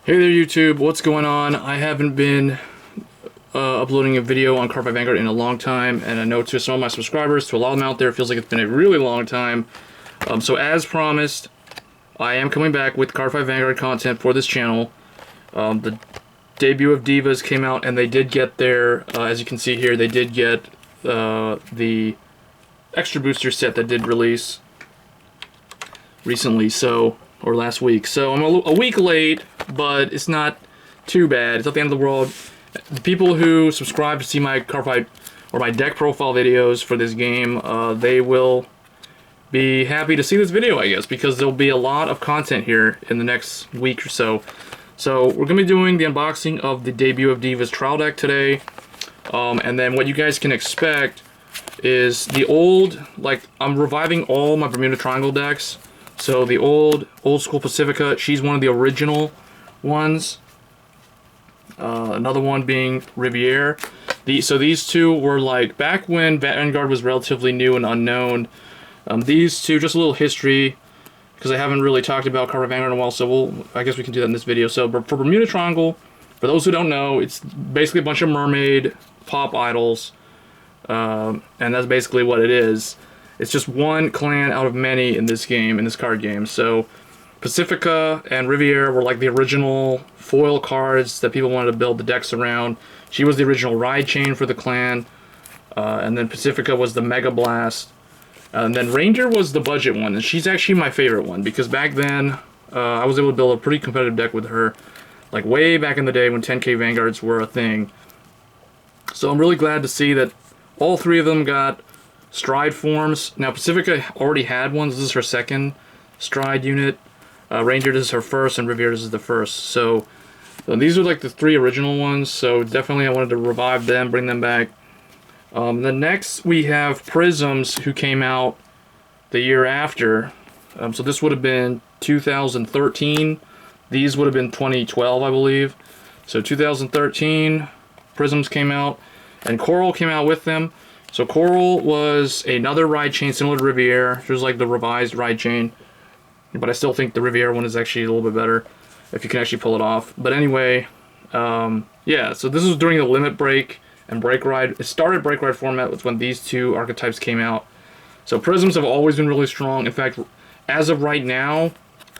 Hey there YouTube, what's going on? I haven't been uploading a video on Cardfight Vanguard in a long time, and I know to some of my subscribers, to a lot of them out there, it feels like it's been a really long time. So as promised, I am coming back with Cardfight Vanguard content for this channel. The debut of Divas came out, and they did get their, as you can see here, they did get the extra booster set that did release recently, or last week. So I'm a week late, but it's not too bad. It's not the end of the world. The people who subscribe to see my Cardfight or my deck profile videos for this game, they will be happy to see this video, I guess, because there'll be a lot of content here in the next week or so. So we're going to be doing the unboxing of the debut of Divas trial deck today. And then what you guys can expect is the old, I'm reviving all my Bermuda Triangle decks. So the old school Pacifica, she's one of the original ones. Another one being Riviere. So these two were back when Vanguard was relatively new and unknown. These two, just a little history, because I haven't really talked about Cardfight Vanguard in a while, so I guess we can do that in this video. So for Bermuda Triangle, for those who don't know, it's basically a bunch of mermaid pop idols, and that's basically what it is. It's just one clan out of many in this game, in this card game. So Pacifica and Riviere were the original foil cards that people wanted to build the decks around. She was the original ride chain for the clan, and then Pacifica was the Mega Blast. And then Ranger was the budget one, and she's actually my favorite one, because back then, I was able to build a pretty competitive deck with her, way back in the day when 10K Vanguards were a thing. So I'm really glad to see that all three of them got stride forms. Now Pacifica already had one. This is her second stride unit. Ranger, this is her first, and Riviere, this is the first. So these are the three original ones, so definitely I wanted to revive them, bring them back. The next we have Prisms, who came out the year after. So this would have been 2013. These would have been 2012, I believe. So 2013, Prisms came out, and Coral came out with them. So Coral was another ride chain similar to Riviere. She was the revised ride chain, but I still think the Riviere one is actually a little bit better if you can actually pull it off. But anyway, yeah, so this was during the Limit Break and Break Ride. It started Break Ride format was when these two archetypes came out. So Prisms have always been really strong. In fact, as of right now,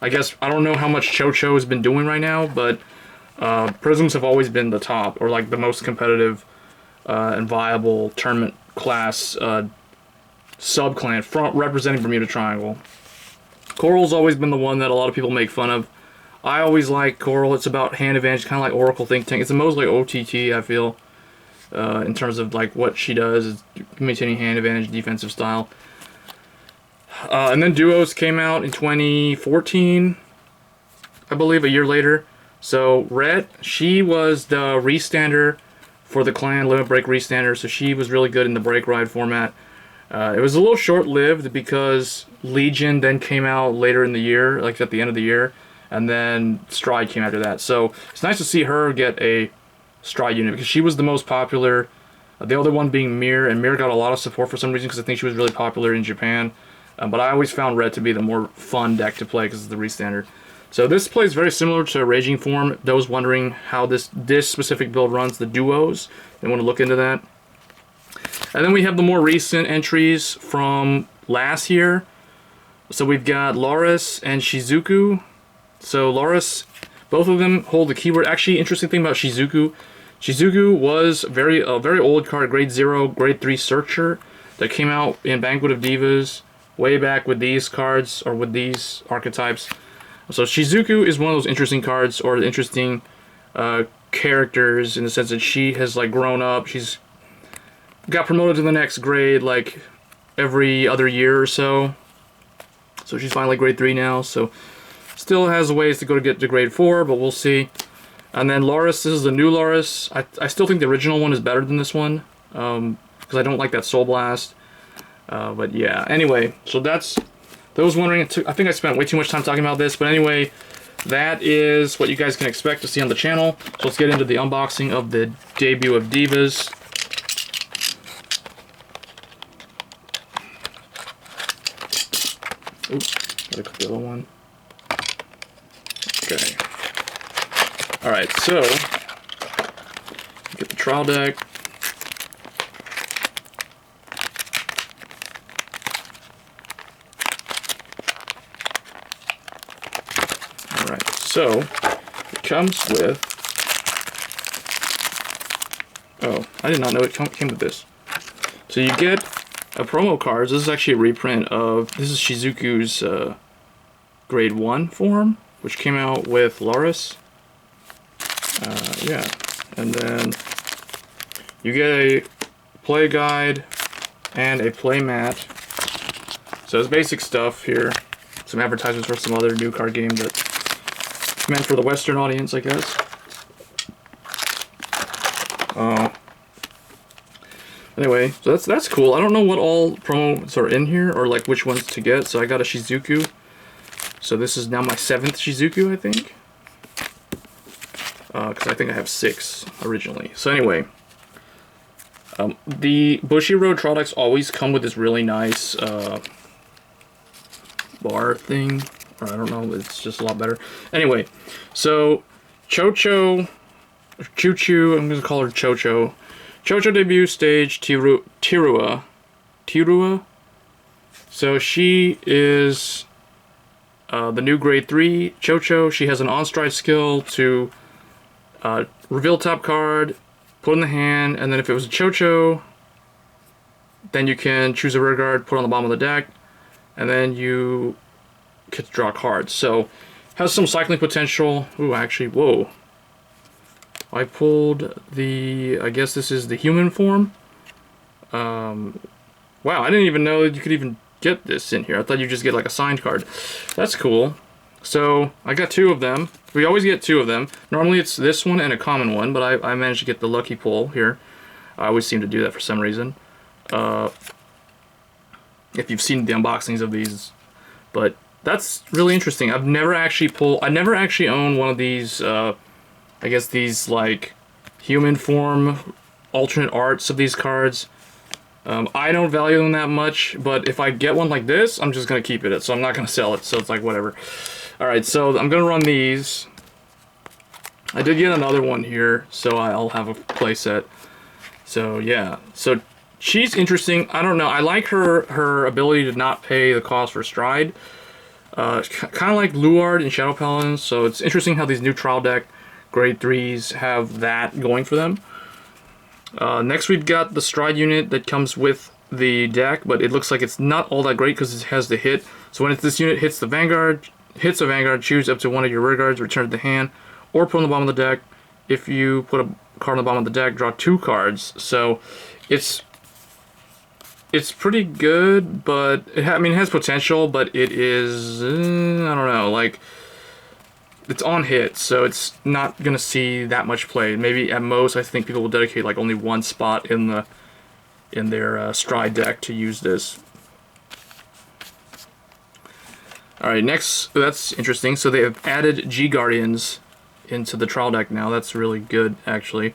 I guess, I don't know how much Chouchou has been doing right now, but Prisms have always been the top, or the most competitive and viable tournament class sub-clan representing Bermuda Triangle. Coral's always been the one that a lot of people make fun of. I always like Coral. It's about hand advantage, kind of like Oracle Think Tank. It's the most OTT, I feel, in terms of what she does, is maintaining hand advantage, defensive style. And then Duos came out in 2014, I believe, a year later. So Rhett, she was the restander for the clan, Limit Break restander, so she was really good in the Break Ride format. It was a little short-lived because Legion then came out later in the year, at the end of the year, and then Stride came after that. So it's nice to see her get a Stride unit, because she was the most popular. The other one being Mir, and Mir got a lot of support for some reason, because I think she was really popular in Japan. But I always found Red to be the more fun deck to play, because it's the restander. So this plays very similar to Raging Form. Those wondering how this specific build runs, the duos, they want to look into that. And then we have the more recent entries from last year. So we've got Loris and Shizuku. So Loris, both of them hold the keyword. Actually, interesting thing about Shizuku. Shizuku was a very old card, grade 0, grade 3 searcher that came out in Banquet of Divas way back with these cards, or with these archetypes. So Shizuku is one of those interesting cards, or interesting characters, in the sense that she has grown up. She's got promoted to the next grade every other year or so. So she's finally grade 3 now. So still has a ways to go to get to grade 4, but we'll see. And then Loris, this is the new Loris. I still think the original one is better than this one, because I don't like that Soul Blast. But yeah, anyway, so that's those wondering. I think I spent way too much time talking about this, but anyway, that is what you guys can expect to see on the channel. So let's get into the unboxing of the debut of Divas. Oops, gotta click the other one. Okay. Alright, so get the trial deck. Alright, so it comes with... Oh, I did not know it came with this. So you get a promo cards. This is actually a reprint of... This is Shizuku's Grade 1 form, which came out with Loris. Yeah, and then you get a play guide and a play mat. So it's basic stuff here. Some advertisements for some other new card game that's meant for the Western audience, I guess. Anyway, so that's cool. I don't know what all promos are in here, or like which ones to get. So I got a Shizuku. So this is now my 7th Shizuku, I think. Because I think I have 6 originally. So anyway, the Bushiroad trial decks always come with this really nice bar thing. Or I don't know, it's just a lot better. Anyway, so Chouchou, I'm going to call her Chouchou. Chouchou debut stage, Tirua. So she is the new grade 3 Chouchou. She has an on-stride skill to reveal top card, put in the hand, and then if it was a Chouchou, then you can choose a rear guard, put it on the bottom of the deck, and then you get to draw cards. So, has some cycling potential. Ooh, actually, whoa. I pulled the, I guess this is the human form. Wow, I didn't even know that you could even get this in here. I thought you just get like a signed card. That's cool. So, I got 2 of them. We always get 2 of them. Normally it's this one and a common one, but I managed to get the lucky pull here. I always seem to do that for some reason. If you've seen the unboxings of these. But that's really interesting. I never actually owned one of these, I guess these like human form alternate arts of these cards. I don't value them that much, but if I get one like this, I'm just going to keep it. So I'm not going to sell it, so it's like whatever. Alright, so I'm going to run these. I did get another one here, so I'll have a playset. So yeah, so she's interesting. I don't know, I like her ability to not pay the cost for stride. Kind of like Luard and Shadow Paladins, so it's interesting how these new trial deck grade 3s have that going for them. Next we've got the stride unit that comes with the deck, but it looks like it's not all that great because it has the hit. So when this unit hits a Vanguard, choose up to one of your rear guards, return to the hand, or put on the bottom of the deck. If you put a card on the bottom of the deck, draw 2 cards. So it's pretty good, but it has potential, but it is, I don't know, like, it's on hit, so it's not going to see that much play. Maybe at most, I think people will dedicate like only 1 spot in their stride deck to use this. Alright, next, that's interesting. So they have added G-Guardians into the trial deck now. That's really good, actually.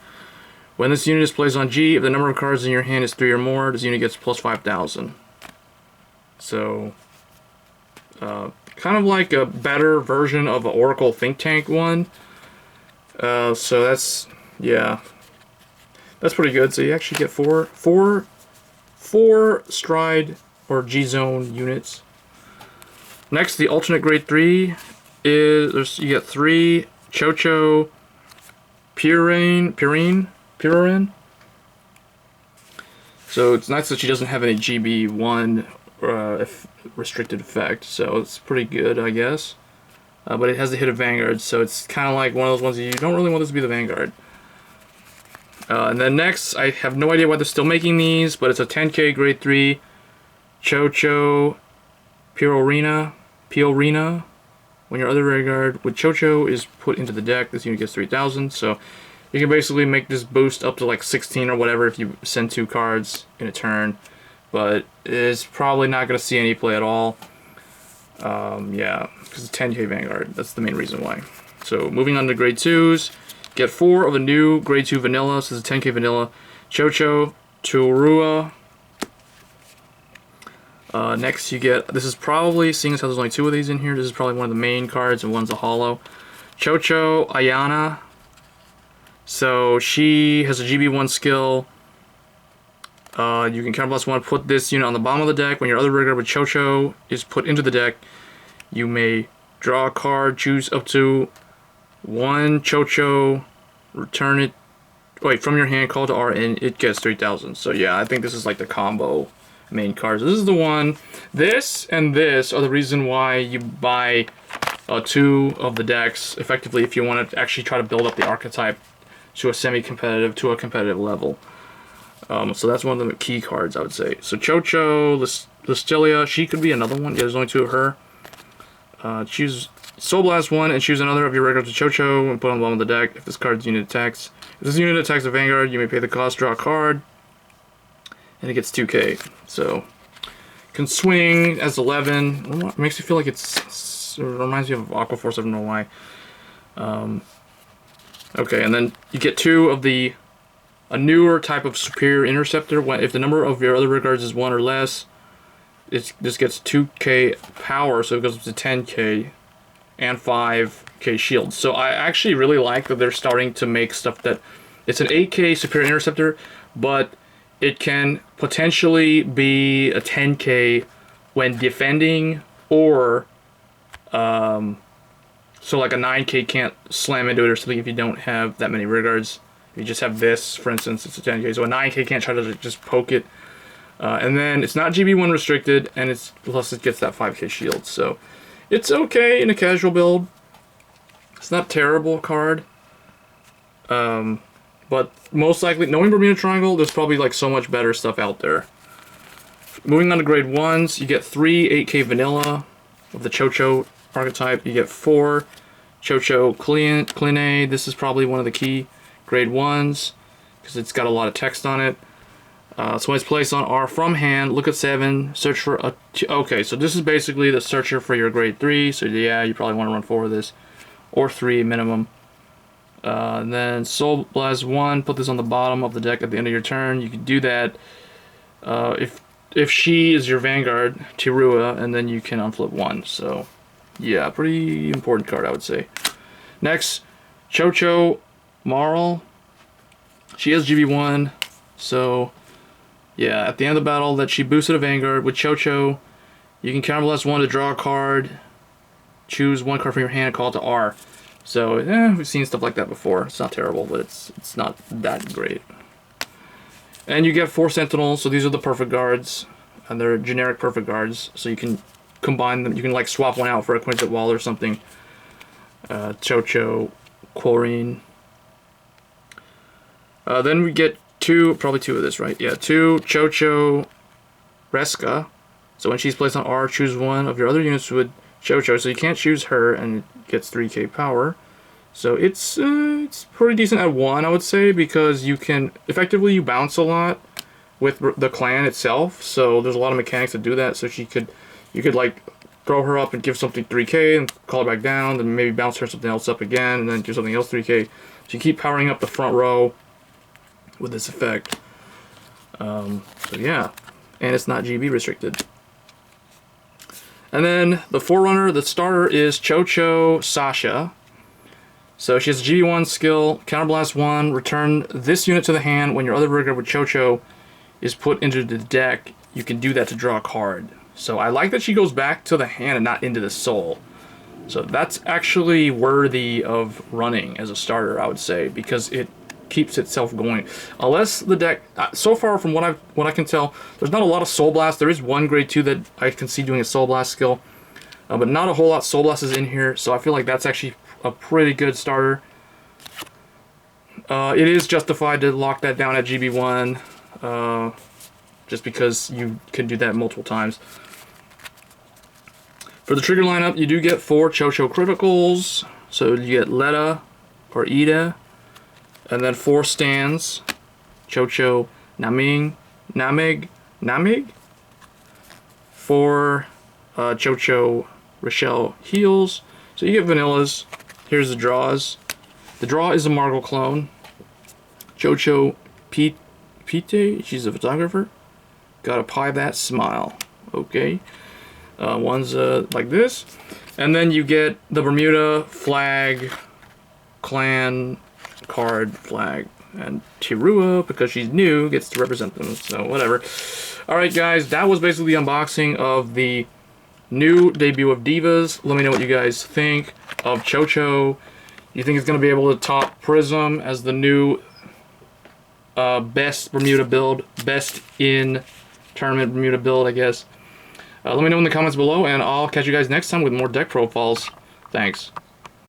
When this unit is placed on G, if the number of cards in your hand is 3 or more, this unit gets plus 5,000. So, kind of like a better version of the Oracle Think Tank one. So that's, yeah, that's pretty good. So you actually get four stride or G-Zone units. Next, the alternate grade 3 is, you get 3 Chouchou Purine. So it's nice that she doesn't have any GB1 restricted effect, so it's pretty good, I guess. But it has the hit of Vanguard, so it's kind of like one of those ones that you don't really want this to be the Vanguard. And then next, I have no idea why they're still making these, but it's a 10k grade 3 Chouchou Piorina. When your other rear guard with Chouchou is put into the deck, this unit gets 3,000. So you can basically make this boost up to like 16 or whatever if you send 2 cards in a turn. But it's probably not going to see any play at all. Yeah, because it's 10k Vanguard. That's the main reason why. So moving on to grade 2s. Get 4 of a new grade 2 vanilla. So this is 10k vanilla. Chouchou Turua. Next you get, this is probably, seeing as how there's only 2 of these in here, this is probably one of the main cards and one's a holo. Chouchou Ayana. So she has a GB1 skill. You can counterblast 1, put this unit on the bottom of the deck. When your other rigger with Chouchou is put into the deck, you may draw a card, choose up to 1 Chouchou, return it, wait, from your hand, call to R, and it gets 3,000. So yeah, I think this is like the combo main cards. This is the one. This and this are the reason why you buy 2 of the decks, effectively, if you want to actually try to build up the archetype to a semi-competitive, to a competitive level. So that's one of the key cards, I would say. So Chouchou, Listelia, she could be another one. Yeah, there's only 2 of her. Choose Soul Blast 1 and choose another of your regulars to Chouchou and put on the bottom of the deck. If this card's unit attacks, if this unit attacks a Vanguard, you may pay the cost, draw a card, and it gets 2k. So can swing as 11. It makes me feel like it reminds me of Aqua Force. I don't know why. Okay, and then you get 2 of a newer type of Superior Interceptor. If the number of your other regards is 1 or less, this gets 2k power, so it goes up to 10k and 5k shield. So I actually really like that they're starting to make stuff that it's an 8k Superior Interceptor, but it can potentially be a 10k when defending, or so like a 9k can't slam into it or something if you don't have that many regards. If you just have this, for instance, it's a 10k, so a 9k can't try to just poke it. And then it's not GB1 restricted, and plus it gets that 5k shield. So it's okay in a casual build. It's not a terrible card. But most likely, knowing Bermuda Triangle, there's probably like so much better stuff out there. Moving on to grade 1s, you get 3 8k vanilla of the Chouchou archetype. You get 4 Chouchou Clean. This is probably one of the key grade 1s because it's got a lot of text on it. So when it's placed on R from hand, look at 7, search for a... Okay, so this is basically the searcher for your grade 3. So yeah, you probably want to run 4 of this, or 3 minimum. And then Soul Blast 1, put this on the bottom of the deck at the end of your turn. You can do that if she is your Vanguard, Tirua, and then you can unflip 1. So yeah, pretty important card, I would say. Next, Chouchou Marl. She has GB1, so yeah, at the end of the battle that she boosted a Vanguard with Chouchou, you can counterblast 1 to draw a card, choose 1 card from your hand, call it to R. So we've seen stuff like that before. It's not terrible, but it's not that great. And you get 4 Sentinels, so these are the perfect guards, and they're generic perfect guards, so you can combine them. You can like swap one out for a Quintet Wall or something. Chouchou, Quarine. Then we get probably 2 of this, right? Yeah, 2 Chouchou Reska. So when she's placed on R, choose 1 of your other units with Chouchou. So you can't choose her, and it gets 3k power. So it's pretty decent at 1, I would say, because you can effectively you bounce a lot with the clan itself. So there's a lot of mechanics to do that. So you could like throw her up and give something 3k and call her back down, then maybe bounce her something else up again, and then give something else 3k. So you keep powering up the front row with this effect. So yeah, and it's not GB restricted. And then the Forerunner, the starter, is Chouchou Sasha. So she has a GB1 skill, Counterblast 1, return this unit to the hand. When your other rigger with Chouchou is put into the deck, you can do that to draw a card. So I like that she goes back to the hand and not into the soul. So that's actually worthy of running as a starter, I would say, because it keeps itself going. Unless the deck, so far from what I can tell, there's not a lot of Soul Blast. There is 1 grade 2 that I can see doing a Soul Blast skill, but not a whole lot Soul Blast is in here, so I feel like that's actually a pretty good starter. It is justified to lock that down at GB1, just because you can do that multiple times. For the trigger lineup, you do get 4 Chouchou criticals, so you get Letta or Ida, and then 4 stands, Chouchou Namig, 4 Chouchou Rochelle heals. So you get vanillas. Here's the draws. The draw is a Margle clone. Chouchou Pete, she's a photographer. Gotta pie that smile. Okay. One's like this. And then you get the Bermuda flag clan card flag. And Tirua, because she's new, gets to represent them, so whatever. Alright guys, that was basically the unboxing of the new debut of Divas. Let me know what you guys think of Chouchou. You think it's going to be able to top Prism as the new best Bermuda build, best in tournament Bermuda build, I guess. Let me know in the comments below, and I'll catch you guys next time with more deck profiles. Thanks.